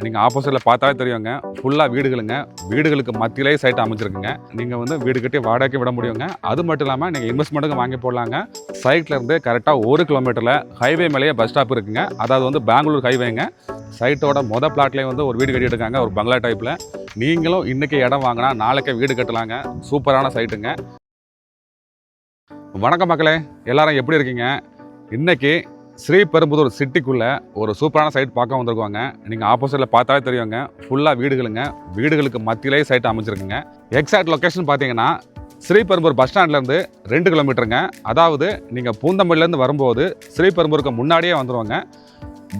நீங்கள் ஆப்போசிட்டில் பார்த்தாலே தெரியுங்க. ஃபுல்லாக வீடுகளுங்க. வீடுகளுக்கு மத்தியிலே சைட் அமைச்சிருக்குங்க. நீங்கள் வந்து வீடு கட்டி வாடகைக்கு விட முடியுங்க. அது மட்டும் இல்லாமல் நீங்கள் இன்வெஸ்ட்மெண்ட்டுக்கு வாங்கி போடலாங்க. சைட்லேருந்து கரெக்டாக 1 கிலோமீட்டரில் ஹைவே மேலேயே பஸ் ஸ்டாப் இருக்குங்க. அதாவது வந்து பெங்களூர் ஹைவேங்க. சைட்டோட பிளாட்லேயே வந்து ஒரு வீடு கட்டிட்டு இருக்காங்க, ஒரு பங்களா டைப்பில். நீங்களும் இன்றைக்கி இடம் வாங்கினா நாளைக்கே வீடு கட்டலாங்க. சூப்பரான சைட்டுங்க. வணக்கம் மக்களே, எல்லாரும் எப்படி இருக்கீங்க? இன்றைக்கி ஸ்ரீபெரும்புதூர் சிட்டிக்குள்ளே ஒரு சூப்பரான சைட் பார்க்க வந்திருக்காங்க. நீங்கள் ஆப்போசிட்டில் பார்த்தாலே தெரியுங்க. ஃபுல்லாக வீடுகளுங்க. வீடுகளுக்கு மத்தியிலே சைட் அமைச்சிருக்குங்க. எக்ஸாக்ட் லொக்கேஷன் பார்த்தீங்கன்னா ஸ்ரீபெரும்பூர் பஸ் ஸ்டாண்ட்லேருந்து 2 கிலோமீட்டருங்க. அதாவது நீங்கள் பூந்தமல்லிலேருந்து வரும்போது ஸ்ரீபெரும்பூருக்கு முன்னாடியே வந்துடுவாங்க.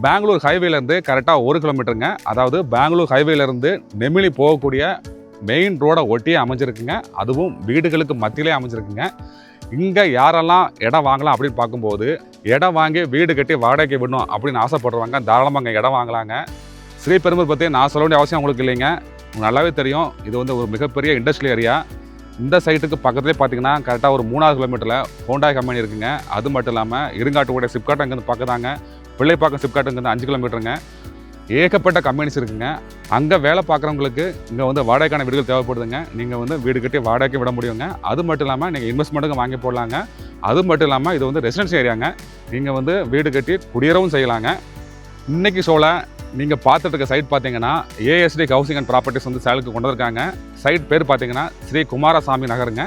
பெங்களூர் ஹைவேலேருந்து கரெக்டாக 1 கிலோமீட்டருங்க. அதாவது பெங்களூர் ஹைவேலேருந்து நெமிலி போகக்கூடிய மெயின் ரோடை ஒட்டியே அமைஞ்சிருக்குங்க. அதுவும் வீடுகளுக்கு மத்தியிலே அமைஞ்சிருக்குங்க. இங்கே யாரெல்லாம் இடம் வாங்கலாம் அப்படின்னு பார்க்கும்போது, இடம் வாங்கி வீடு கட்டி வாடகைக்கு விடணும் அப்படின்னு ஆசைப்படுறவங்க தாராளமாக அங்கே இடம் வாங்கலாங்க. ஸ்ரீபெரும்பூர் பற்றி நான் சொல்ல வேண்டிய அவசியம் உங்களுக்கு இல்லைங்க. உங்களுக்கு நல்லாவே தெரியும். இது வந்து ஒரு மிகப்பெரிய இண்டஸ்ட்ரியல் ஏரியா. இந்த சைட்டுக்கு பக்கத்துலேயே பார்த்தீங்கன்னா கரெக்டாக ஒரு 3 கிலோமீட்டரில் ஹோண்டாய் கம்பெனி இருக்குங்க. அது மட்டும் இல்லாமல் இருங்காட்டுடைய சிப்காட் அங்கேருந்து பக்கத்தாங்க. பிள்ளைப்பாக்கம் சிப்காட் இங்கேருந்து 5 கிலோமீட்டருங்க. ஏகப்பட்ட கம்பெனிஸ் இருக்குங்க. அங்கே வேலை பார்க்குறவங்களுக்கு இங்கே வந்து வாடகைக்கான வீடுகள் தேவைப்படுதுங்க. நீங்கள் வந்து வீடு கட்டி வாடகைக்கு விட முடியுங்க. அது மட்டும் இல்லாமல் நீங்கள் இன்வெஸ்ட்மெண்ட்டுக்கு வாங்கி போடலாங்க. அது மட்டும் இல்லாமல் இது வந்து ரெசிடென்சி ஏரியாங்க. நீங்கள் வந்து வீடு கட்டி குடியேறவும் செய்யலாங்க. இன்றைக்கி ஷோவில் நீங்கள் பார்த்துட்டு இருக்க சைட் பார்த்தீங்கன்னா ஏஎஸ்டி ஹவுசிங் அண்ட் ப்ராப்பர்ட்டிஸ் வந்து சேலுக்கு கொண்டு வந்திருக்காங்க. சைட் பேர் பார்த்தீங்கன்னா ஸ்ரீ குமாரசாமி நகருங்க.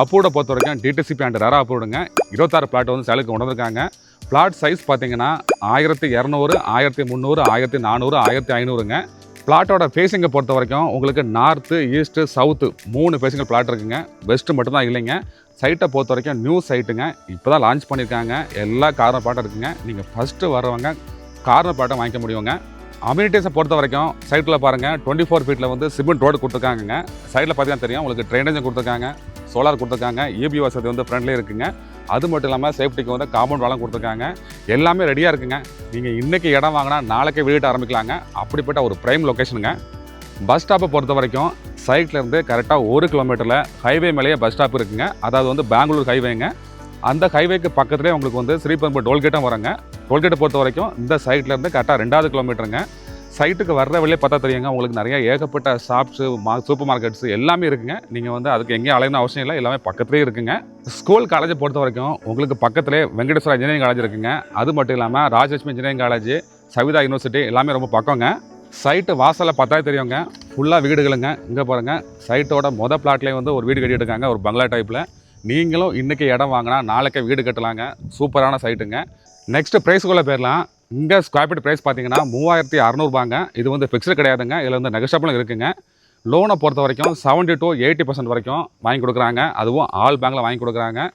அப்ரூவ்டை பொறுத்த வரைக்கும் டிடிசிபி அண்ட் ரெரா அப்ரூவ்டுங்க. 26 பிளாட் வந்து சேலுக்கு கொண்டு வந்திருக்காங்க. பிளாட் சைஸ் பார்த்தீங்கன்னா 1200, 1300, 1400, 1500ங்க. பிளாட்டோட ஃபேஸிங்கை பொறுத்த வரைக்கும் உங்களுக்கு north, east, south 3 facing flat இருக்குங்க. வெஸ்ட்டு மட்டும்தான் இல்லைங்க. சைட்டை பொறுத்த வரைக்கும் நியூ சைட்டுங்க. இப்போ தான் லான்ச் பண்ணியிருக்காங்க. எல்லா கார்னர் பிளாட்டும் இருக்குங்க. நீங்கள் ஃபஸ்ட்டு வரவங்க கார்னர் பிளாட்டை வாங்கிக்க முடியுங்க. அம்யூனிட்டிஸை பொறுத்த வரைக்கும் சைட்டில் பாருங்கள் 24 ஃபீட்டில் வந்து சிமெண்ட் ரோடு கொடுத்துருக்காங்க. சைடில் பார்த்தீங்கன்னா தெரியும் உங்களுக்கு ட்ரைனேஜும் கொடுத்துருக்காங்க, சோலார் கொடுத்துருக்காங்க, இபி வசதி வந்து ஃப்ரெண்ட்லேயே இருக்குங்க. அது மட்டும் இல்லாமல் சேஃப்டிக்கு வந்து காம்பவுண்ட் வாலம் கொடுத்துருக்காங்க. எல்லாமே ரெடியாக இருக்குங்க. நீங்கள் இன்றைக்கி இடம் வாங்கினா நாளைக்கே வீடு ஆரம்பிக்கலாங்க. அப்படிப்பட்ட ஒரு ப்ரைம் லொக்கேஷனுங்க. பஸ் ஸ்டாப்பை பொறுத்த வரைக்கும் சைட்லேருந்து கரெக்டாக 1 கிலோமீட்டரில் ஹைவே மேலேயே பஸ் ஸ்டாப் இருக்குங்க. அதாவது வந்து பெங்களூர் ஹைவேங்க. அந்த ஹைவேக்கு பக்கத்துலேயே உங்களுக்கு வந்து ஸ்ரீபெரும்பூர் டோல்கேட்டும் வரங்க. டோல்கேட்டை பொறுத்த வரைக்கும் இந்த சைட்லேருந்து கரெக்டாக 2 கிலோமீட்டருங்க. சைட்டுக்கு வர்ற வழியே பார்த்தா தெரியுங்க உங்களுக்கு நிறைய ஏகப்பட்ட ஷாப்ஸு, சூப்பர் மார்க்கெட்ஸு எல்லாமே இருக்குங்க. நீங்கள் வந்து அதுக்கு எங்கேயும் அலையணும் அவசியம் இல்லை. எல்லாமே பக்கத்துலேயே இருக்குங்க. ஸ்கூல் காலேஜை பொறுத்த வரைக்கும் உங்களுக்கு பக்கத்துலேயே வெங்கடேஸ்வரா இன்ஜினியரிங் காலேஜ் இருக்குங்க. அது மட்டும் இல்லாமல் Rajalakshmi engineering college, Saveetha university எல்லாமே ரொம்ப பக்கங்க. சைட்டு வாசலில் பார்த்தாலே தெரியுங்க. ஃபுல்லாக வீடுகளுங்க. இங்கே பாருங்கள், சைட்டோட பிளாட்லேயே வந்து ஒரு வீடு கட்டிட்டு இருக்காங்க, ஒரு பங்களா டைப்பில். நீங்களும் இன்றைக்கி இடம் வாங்கினா நாளைக்கே வீடு கட்டலாங்க. சூப்பரான சைட்டுங்க. நெக்ஸ்ட்டு ப்ரைஸுக்குள்ளே போயிடலாம். இங்கே ஸ்கொயர் ஃபீட் ப்ரைஸ் பார்த்தீங்கன்னா 3600 இது வந்து ஃபிக்ஸ்டு கிடையாதுங்க. இதில் வந்து நெகோஷியபிளும் இருக்குங்க. லோனை பொறுத்த வரைக்கும் 70 to 80% வரைக்கும் வாங்கி கொடுக்குறாங்க. அதுவும் ஆல் பேங்கில் வாங்கி கொடுக்குறாங்க.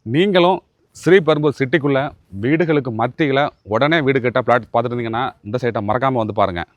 நீங்களும் ஸ்ரீபெரும்பூர் சிட்டிக்குள்ளே வீடுகளுக்கு மத்தியில் உடனே வீடு கட்ட பிளாட் பார்த்துட்டு இருந்தீங்கன்னா இந்த சைட்டை மறக்காமல் வந்து பாருங்கள்.